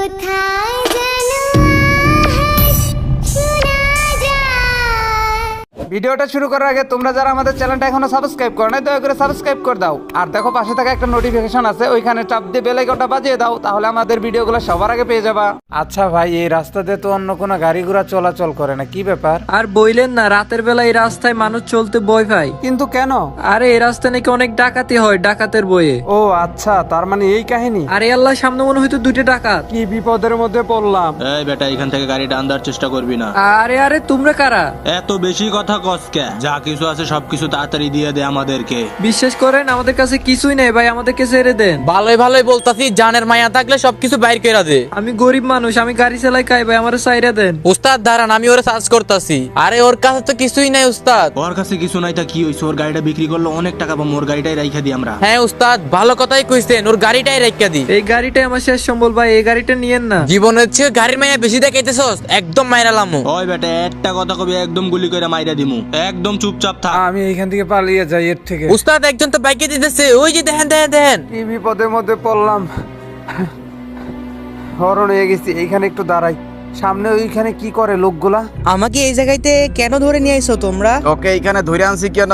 কোথায় যেন আওয়াজ শোনা যায়। ভিডিওটা শুরু করার আগে তোমরা যারা আমাদের চ্যানেলটা এখনো সাবস্ক্রাইব করো না দয়া করে সাবস্ক্রাইব করে দাও, আর দেখো পাশে থাকা একটা নোটিফিকেশন আছে ওইখানে চাপ দিয়ে বেল আইকনটা বাজিয়ে দাও, তাহলে আমাদের ভিডিওগুলো সবার আগে পেয়ে যাবা। আচ্ছা ভাই, এই রাস্তাতে তো অন্য কোনো গাড়ি ঘোড়া চলাচল করে না, কি ব্যাপার? আর বইলেন না, রাতের বেলা এই রাস্তায় মানুষ চলতে ভয় পায়। কিন্তু কেন? আরে এই রাস্তায় নাকি অনেক ডাকাতি হয়, ডাকাতের বইয়ে। ও আচ্ছা, তার মানে এই কাহিনী। আরে আল্লাহ, সামনে মনে হয়তো দুইটা ডাকাত। কি বিপদের মধ্যে পড়লাম। এই বেটা, এখান থেকে গাড়িটা আনবার চেষ্টা করবি না। আরে আরে, তোমরা কারা? এত বেশি কথা কসকে, যা কিছু আছে সবকিছু তাড়াতাড়ি দিয়ে দে আমাদেরকে। বিশ্বাস করেন আমাদের কাছে কিছুই নেই ভাই, আমাদেরকে ছেড়ে দেন। ভালোই ভালোই বলতাছি, জানের মায়া থাকলে সবকিছু বাইর করে দে। আমি গরিব মানুষ, আমি গাড়ি চালাই খাই ভাই, আমার সাইরা দেন। উস্তাদ দাঁড়ান, আমি ওরে সার্চ করতাছি। আরে ওর কাছে তো কিছুই নাই উস্তাদ। ওর কাছে কিছু নাই তা কি হইছে? ওর গাড়িটা বিক্রি করলো অনেক টাকা পাবো, ওর গাড়িটাই রাইখা দিই আমরা। হ্যাঁ উস্তাদ, ভালো কথাই কইছেন, ওর গাড়িটাই রেখে দি। এই গাড়িটাই আমার শেষ সম্বল ভাই, এই গাড়িটা নিয়েন না। জীবনের চেয়ে গাড়ির মায়া বেশি দেখাইতেছস, একদম মাইরালামু। ওই বেটা, একটা কথা কবি একদম গুলি করে মাইরা দিমু, একদম চুপচাপ থাক। আমি এইখান থেকে পালিয়ে যাই এর থেকে। উস্তাদ একজন তো বাইকে দিতেছে, ওই যে দেখেন দেখেন দেখেন। কি বিপদের মধ্যে পড়লাম, হরণ হয়ে গেছি। এইখানে একটু দাঁড়াই, সামনে ওইখানে কি করে লোকগুলা? আমাকে এই জায়গাতে কেন ধরে নিয়ে আইছো তোমরা? তোকে এখানে ধরে আনছি কেন?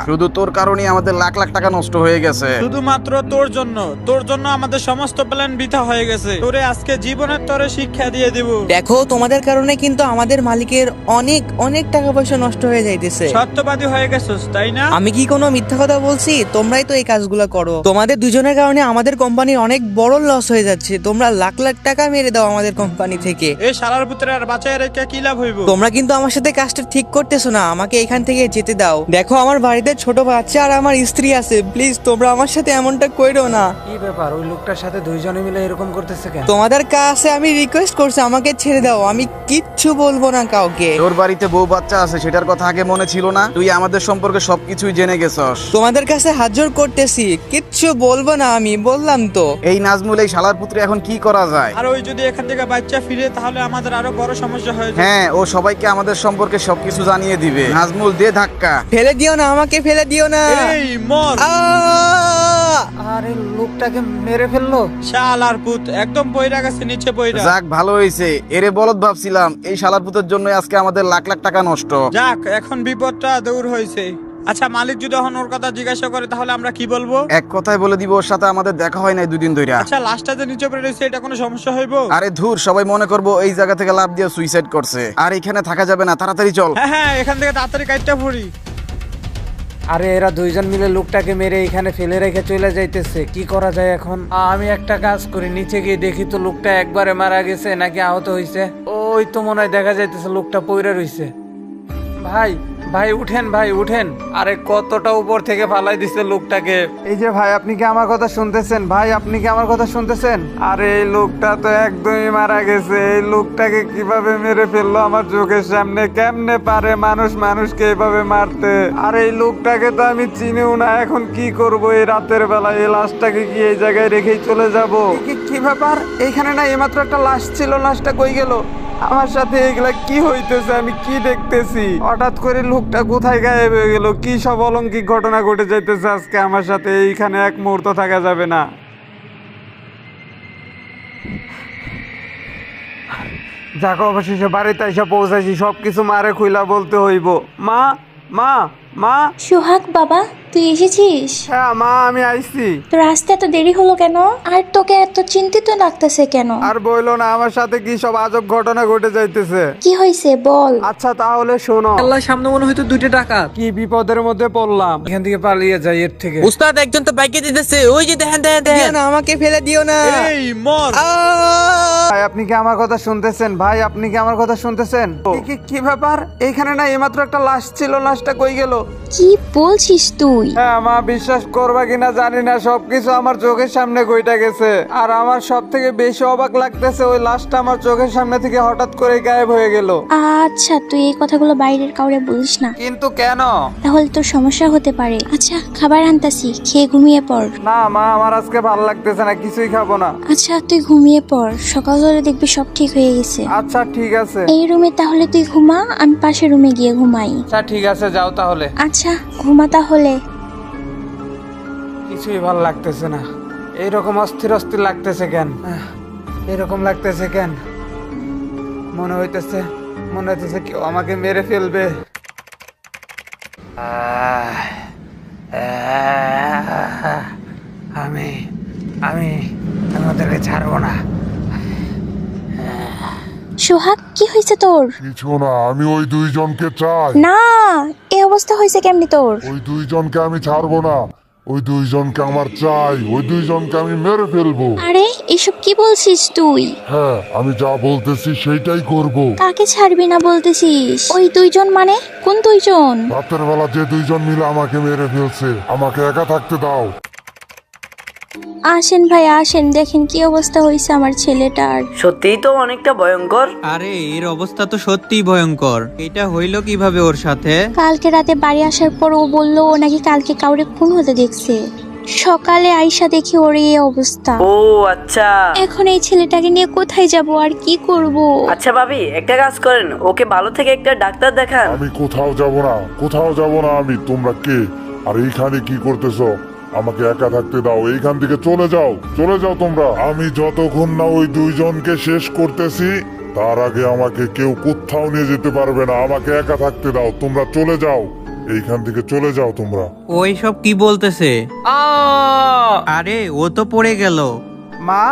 শুধু তোর কারণেই আমাদের লাখ লাখ টাকা নষ্ট হয়ে গেছে। শুধুমাত্র তোর জন্য আমাদের সমস্ত প্ল্যান বৃথা হয়ে গেছে। তোরে আজকে জীবনের তরে শিক্ষা দিয়ে দিব। দেখো, তোমাদের কারণে কিন্তু আমাদের মালিকের অনেক অনেক টাকা পয়সা নষ্ট হয়ে যাইতেছে। সত্যবাদী হয়ে গেছিস তাই না? আমি কি কোনো মিথ্যা কথা বলছি? তোমরাই তো এই কাজগুলো করো। তোমাদের দুজনের কারণে আমাদের কোম্পানির অনেক বড় লস হয়ে যাচ্ছে। তোমরা লাখ লাখ টাকা মেরে দাও আমাদের কোম্পানি থেকে। এই শালার পুত্রে আর বাঁচায় রেখে কি লাভ হইব? তোমরা কিন্তু আমার সাথে কাজটা ঠিক করতেছো না। আমাকে এখান থেকে যেতে দাও। দেখো, আমার বাড়িতে ছোট বাচ্চা আর আমার স্ত্রী আছে। প্লিজ তোমরা আমার সাথে এমনটা কইরো না। কি ব্যাপার, ওই লোকটার সাথে দুইজনে মিলে এরকম করতেছে কেন? তোমাদের কাছে আমি রিকোয়েস্ট করছি, আমাকে ছেড়ে দাও। আমি কিচ্ছু বলবো না কাউকে। তোর বাড়িতে বউ বাচ্চা আছে, সেটার কথা আগে মনে ছিল না? তুই আমাদের সম্পর্কে সবকিছুই জেনে গেছস। তোমাদের কাছে হাত জোড় করতেছি, কিচ্ছু বলবো না। আমি বললাম তো। এই নাজমুল, এই শালার পুত্রে এখন কি করা যায়? আর ওই যদি এখান থেকে বাচ্চা ফিরে, তাহলে আমাদের আরো বড় সমস্যা হয়ে যাবে। হ্যাঁ, ও সবাইকে আমাদের সম্পর্কে সবকিছু জানিয়ে দিবে। নাজমুল, দে ধাক্কা। ফেলে দিও না, আমাকে ফেলে দিও না। এই মর! আরে লোকটাকে মেরে ফেললো। শালার পুত একদম বইরা গেছে, নিচে বইরা। যাক, ভালো হয়েছে। এরে বলদ ভাবছিলাম, এই শালার পুত্রের জন্য আজকে আমাদের লাখ লাখ টাকা নষ্ট। যাক, এখন বিপদটা দূর হয়েছে। আচ্ছা, মালিক যদি এখন ওর কথা জিজ্ঞাসা করে তাহলে আমরা কি বলবো? এক কথায় বলে দিব, ওর সাথে আমাদের দেখা হয় নাই দুদিন ধরে। আচ্ছা, লাস্টটা যে নিচে পড়ে রয়েছে, এটা কোনো সমস্যা হইব? আরে ধুর, সবাই মনে করবো এই জায়গা থেকে লাফ দিয়ে সুইসাইড করছে। আর এখানে থাকা যাবে না, তাড়াতাড়ি চল। হ্যাঁ হ্যাঁ, এখান থেকে তাড়াতাড়ি কাটটা পড়ি। আরে এরা দুইজন মিলে লোকটাকে মেরে এখানে ফেলে রেখে চলে যাইতেছে, কি করা যায় এখন? আমি একটা কাজ করি, নিচে গিয়ে দেখি তো লোকটা একবারে মারা গেছে নাকি আহত হইছে। ওই তো মনে হয় দেখা যাইতেছে লোকটা পইরা রইছে। ভাই ভাই উঠেন, ভাই উঠেন। আরে কতটা উপর থেকে ফালাই দিছে লোকটাকে। এই যে ভাই, আপনি কি আমার কথা শুনতেছেন? ভাই, আপনি কি আমার কথা শুনতেছেন? আরে এই লোকটা তো একদমই মারা গেছে। এই লোকটাকে কিভাবে মেরে ফেললো আমার চোখের সামনে? কেমনে পারে মানুষ মানুষকে এইভাবে মারতে? আর এই লোকটাকে তো আমি চিনিও না। এখন কি করব এই রাতের বেলায়? এই লাশটাকে কি এই জায়গায় রেখেই চলে যাব? কি ব্যাপার? এইখানে না এইমাত্র একটা লাশ ছিল, লাশটা কই গেল? আমার সাথে এগুলা কি হইতেছে? আমি কি দেখতেছি? হঠাৎ করে লোকটা কোথায় গায়েব হয়ে গেল? কি সব অলৌকিক ঘটনা ঘটে যাইতেছে আজকে আমার সাথে। এইখানে এক মুহূর্ত থাকা যাবে না। যাক, অবশেষে বাড়িতে এসে পৌঁছাইছি। সবকিছু মারে খুইলা বলতে হইব। মা মা মা। সোহাগ বাবা, তুই এসেছিস? হ্যাঁ মা, আমি আইছি। তোর আসতে এত দেরি হলো কেন? আর তোকে এত চিন্তিত লাগতেছে কেন? আর বইলো না, আমার সাথে কি সব আজব ঘটনা ঘটে যাইতেছে। কি হয়েছে বল। আচ্ছা তাহলে শোনো। আল্লাহ, সামনে মনে হয়তো দুইটা ডাকাত। কি বিপদের মধ্যে পড়লাম, এখান থেকে পালিয়ে যাই এর থেকে। উস্তাদ একজন তো বাইকে দিতেছে, ওই যে দেখেন দেখেন দিও দেখেন। না, আমাকে ফেলে দিও না। এই মর! ভাই, আপনি কি আমার কথা শুনতেছেন? ভাই, আপনি কি আমার কথা শুনতেছেন? কি ব্যাপার? এইখানে না এইমাত্র একটা লাশ ছিল, লাশটা কই গেল? কি বলছিস তুই? হ্যাঁ মা, বিশ্বাস করবা কিনা জানি না, সবকিছু আমার চোখের সামনে ঘটে গেছে। আর আমার সব থেকে বেশি অবাক লাগতেছে, ওই লাশটা আমার চোখের সামনে থেকে হঠাৎ করে গায়েব হয়ে গেল। আচ্ছা, তুই এই কথাগুলো বাইরের কাউরে বলিস না, কিন্তু কেন? তাহলে তোর সমস্যা হতে পারে। আচ্ছা, খাবার আনতাছি, খেয়ে ঘুমিয়ে পড়। না মা, আমার আজকে ভালো লাগতেছে না, কিছুই খাবো না। আচ্ছা, তুই ঘুমিয়ে পড়, সকাল হলে দেখবি সব ঠিক হয়ে গেছে। আচ্ছা ঠিক আছে। এই রুমে তাহলে তুই ঘুমা, আমি পাশের রুমে গিয়ে ঘুমাই। আচ্ছা ঠিক আছে, যাও তাহলে। আচ্ছা, ঘুমা তাহলে। কিছুই ভালো লাগতেছে না, এইরকম অস্থির অস্থির লাগতেছে কেন? এরকম লাগতেছে কেন? মনে হইতেছে কেউ আমাকে মেরে ফেলবে। আমি আমি আমি ওদেরকে ছাড়বো না। সোহাগ, কি হয়েছে তোর? কিছু না, আমি ওই দুইজনকে চাই। না, এই অবস্থা হয়েছে কেমনি তোর? ওই দুইজনকে আমি ছাড়বো না, ওই দুইজনকে আমার চাই, ওই দুইজনকে আমি মেরে ফেলবো। আরে এসব কি বলছিস তুই? হ্যাঁ, আমি যা বলতেছি সেইটাই করব। কাকে ছাড়বি না বলতেছিস? ওই দুইজন মানে কোন দুইজন? রাতের বেলা যে দুইজন মিলে আমাকে মেরে ফেলছে, আমাকে একা থাকতে দাও। আসেন ভাই আসেন, দেখেন কি অবস্থা হয়েছে আমার ছেলেটার। সত্যিই তো অনেকটা ভয়ঙ্কর। আরে এর অবস্থা তো সত্যিই ভয়ঙ্কর। এটা হইলো কিভাবে ওর সাথে? কালকে রাতে বাড়ি আসার পর ও বললো ও নাকি কালকে কাউরে খুন হতে দেখছে। সকালে আইসা দেখি ওর এই অবস্থা। ও আচ্ছা। এখন এই ছেলেটাকে নিয়ে কোথায় যাব আর কি করব? আচ্ছা ভাবি, একটা কাজ করেন, ওকে ভালো থেকে একটা ডাক্তার দেখান। আমি কোথাও যাব না, কোথাও যাব না। আমি, তোমরা কে আর এইখানে কি করতেছো? আমাকে একা থাকতে দাও, এইখান থেকে চলে যাও, চলে যাও তোমরা। আমি যতক্ষণ না ওই দুইজনকে শেষ করতেছি তার আগে আমাকে কেউ কোথাও নিয়ে যেতে পারবে না। আমাকে একা থাকতে দাও, তোমরা চলে যাও, এইখান থেকে চলে যাও তোমরা। ওই সব কি বলতেছে? আরে ও তো পড়ে গেল। মা,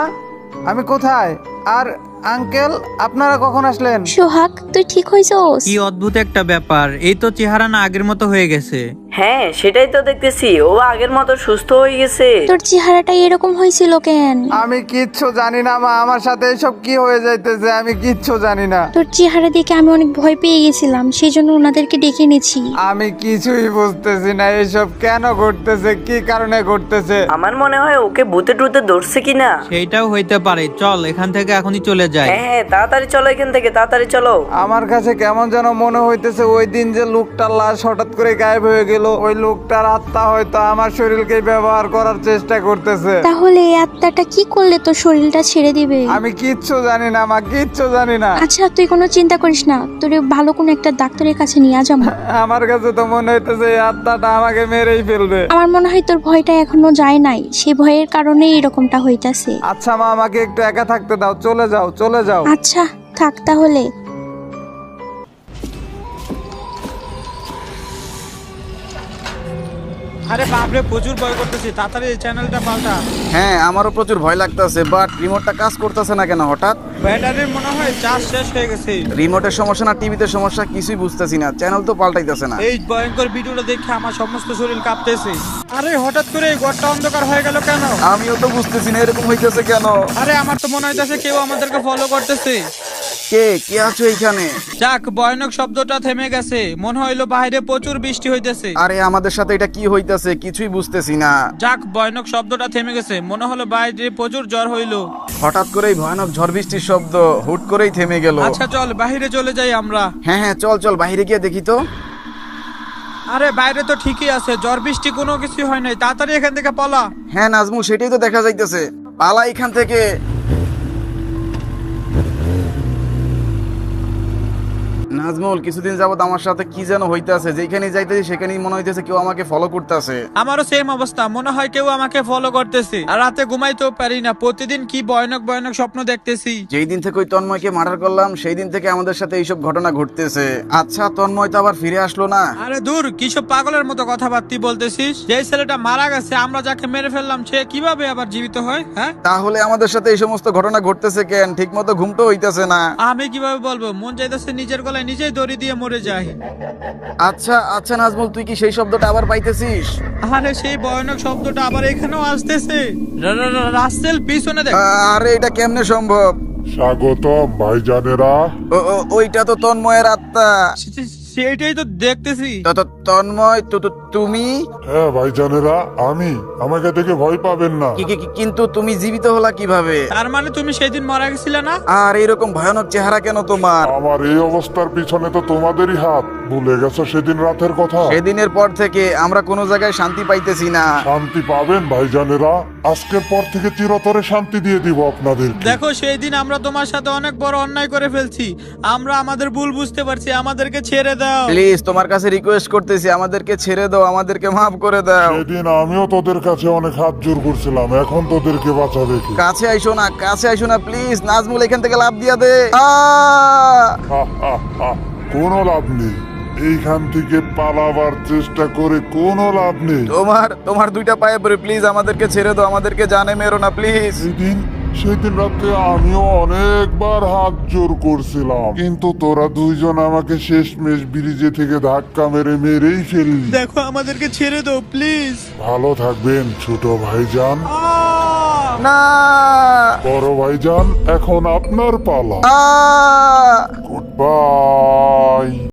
আমি কোথায়? আর আঙ্কেল, আপনারা কখন আসলেন? সোহাগ, তুই ঠিক হইছস? কি অদ্ভুত একটা ব্যাপার, এই তো চেহারা না আগের মতো হয়ে গেছে। হ্যাঁ সেটাই তো দেখতেছি, ও আগের মতো সুস্থ হয়ে গেছে। তোর চেহারাটা এরকম হয়েছিল কেন? আমি কিচ্ছু জানি না মা, আমার সাথে এসব কি হয়ে যাইতেছে আমি কিচ্ছু জানি না। তোর চেহারা দেখে আমি অনেক ভয় পেয়ে গেছিলাম, সেই জন্য ওনাদেরকে ডেকে এনেছি। আমি কিছুই বুঝতেছি না এসব কেন ঘটতেছে, কি কারণে ঘটতেছে। আমার মনে হয় ওকে ভূতে টুতে ধরছে কিনা। সেইটাও হইতে পারে। চল এখান থেকে এখনই চলে যাই। হ্যাঁ হ্যাঁ, তাড়াতাড়ি চলো এখান থেকে, তাড়াতাড়ি চলো। আমার কাছে কেমন যেন মনে হইতেছে ওই দিন যে লোকটার লাশ হঠাৎ করে গায়েব হয়ে গেল, ওই লোকটার আত্মা হয়তো আমার শরীরকে ব্যবহার করার চেষ্টা করতেছে। তাহলে এই আত্মাটা কি করলে তোর শরীরটা ছেড়ে দিবে? আমি কিচ্ছু জানি না মা, কিচ্ছু জানি না। আচ্ছা তুই কোনো চিন্তা করিস না, তোর ভালো কোনো একটা ডাক্তারের কাছে নিয়ে যাবো। আমার কাছে তো মনে হইতেছে এই আত্মাটা আমাকে মেরেই ফেলবে। আমার মনে হয় তোর ভয়টা এখনো যায় নাই, সেই ভয়ের কারণে এরকমটা হইতাছে। আচ্ছা মা, আমাকে একটু একা থাকতে দাও, চলে যাও, চলে যাও। আচ্ছা থাক তাহলে। আরে বাপরে, প্রচুর ভয় করতেছি, তাড়াতাড়ি এই চ্যানেলটা পাল্টা। হ্যাঁ, আমারও প্রচুর ভয় লাগতেছে, বাট রিমোটটা কাজ করতেছে না কেন হঠাৎ? ব্যাটারির মনে হয় চার্জ শেষ হয়ে গেছে। রিমোটের সমস্যা না টিভিতে সমস্যা, কিছুই বুঝতেছি না। চ্যানেল তো পাল্টাইতেছে না। এই ভয়ঙ্কর ভিডিওটা দেখে আমার সমস্ত শরীর কাঁপতেছে। আরে হঠাৎ করে এই ঘরটা অন্ধকার হয়ে গেল কেন? আমিও তো বুঝতেছি না এরকম হইতেছে কেন। আরে আমার তো মনে হইতেছে কেউ আমাদেরকে ফলো করতেছে। কে আছো এইখানে? যাক, ভয়ানক শব্দটা থেমে গেছে, মনে হইলো বাইরে প্রচুর বৃষ্টি হইতেছে। আরে আমাদের সাথে এটা কি হইতাছে কিছুই বুঝতেছি না। যাক, ভয়ানক শব্দটা থেমে গেছে, মনে হলো বাইরে প্রচুর জ্বর হইলো। হঠাৎ করেই ভয়ানক ঝড় বৃষ্টির শব্দ হুট করেই থেমে গেল। আচ্ছা চল বাইরে চলে যাই আমরা। হ্যাঁ হ্যাঁ, চল বাইরে গিয়ে দেখি তো। আরে বাইরে তো ঠিকই আছে, ঝড় বৃষ্টি কোনো কিছু হয় নাই, তাড়াতাড়ি এখান থেকে পলা। হ্যাঁ নাজমুল, সেটাই তো দেখা যাইতেছে, পালা এখান থেকে। নাজমুল, কিছুদিন যাবত আমার সাথে কি যেন হইতাছে, যেখানেই যাইতেছি সেখানেই মনে হইতেছে কেউ আমাকে ফলো করতেছে। আমারও সেম অবস্থা, মনে হয় কেউ আমাকে ফলো করতেছে। আর রাতে ঘুমাইতেও পারি না, প্রতিদিন কি ভয়ানক স্বপ্ন দেখতেছি। যেই দিন থেকে ওই তন্ময়কে মার্ডার করলাম সেই দিন থেকে আমাদের সাথে এইসব ঘটনা ঘটতেছে। আচ্ছা, তন্ময় তো আবার ফিরে আসলো না। আরে দূর, কিসব পাগলের মতো কথাবার্তা বলতেছিস? যে ছেলেটা মারা গেছে, আমরা যাকে মেরে ফেললাম, সে কিভাবে আবার জীবিত হয়? হ্যাঁ, তাহলে আমাদের সাথে এই সমস্ত ঘটনা ঘটতেছে কেন? ঠিক মতো ঘুমটো হইতেছে না। আমি কিভাবে বলবো? মন চাইতেছে নিজের গলায় নিজেই দড়ি দিয়ে মরে যায়। আচ্ছা নাজমুল, তুই কি সেই শব্দটা আবার পাইতেছিস? আরে সেই ভয়ানক শব্দটা আবার এখানেও আসতেছে। রাসেল, পিছনে দেখ। আরে এটা কেমনে সম্ভব? স্বাগতম ভাইজানেরা। ওইটা তো তন্ময়ের আত্মা। সেইটাই তো দেখতেছি। তন্ময়, তুমি? হ্যাঁ ভাইজানেরা, আমি। আমাকে দেখে ভয় পাবেন না। কিন্তু তুমি জীবিত হলা কিভাবে? তার মানে তুমি সেদিন মারা গেছিলে না? আর এরকম ভয়ানক চেহারা কেন তোমার? আমার এই অবস্থার পিছনে তো তোমাদেরই হাত। ভুলে গেছো সেদিন রাতের কথা? সেদিনের পর থেকে আমরা কোনো জায়গায় শান্তি পাইতেছি না। শান্তি পাবেন ভাইজানেরা, আজকের পর থেকে চিরতরে শান্তি দিয়ে দিব আপনাদের। দেখো সেই দিন আমরা তোমার সাথে অনেক বড় অন্যায় করে ফেলছি, আমরা আমাদের ভুল বুঝতে পারছি, আমাদেরকে ছেড়ে দাও। প্লিজ তোমার কাছে রিকোয়েস্ট করতেছি, আমাদেরকে ছেড়ে দাও, আমাদেরকে মাফ করে দাও। সেদিন আমিও তোদের কাছে অনেক হাত জোর করছিলাম, এখন তোদেরকে বাঁচাবে কে? কাছে আইসো না, কাছে আইসো না প্লিজ। নাজমুল এখান থেকে লাফ দিয়া দে। হা, হা, হা। কোনো লাভ নেই, এইখান থেকে পালাবার চেষ্টা করে কোনো লাভ নেই। তোমার দুইটা পায়ে পড়ে প্লিজ আমাদেরকে ছেড়ে দাও, আমাদেরকে জানে মেরো না প্লিজ। সেদিন রাতে আমিও অনেকবার হাত জোর করছিলাম, কিন্তু তোরা দুইজন আমাকে শেষমেশ ব্রিজে থেকে ধাক্কা মেরেই ফেললি। দেখো আমাদেরকে ছেড়ে দাও প্লিজ। ভালো থাকবেন ছোট ভাইজান। না বড় ভাইজান, এখন আপনার পালা। A good bye.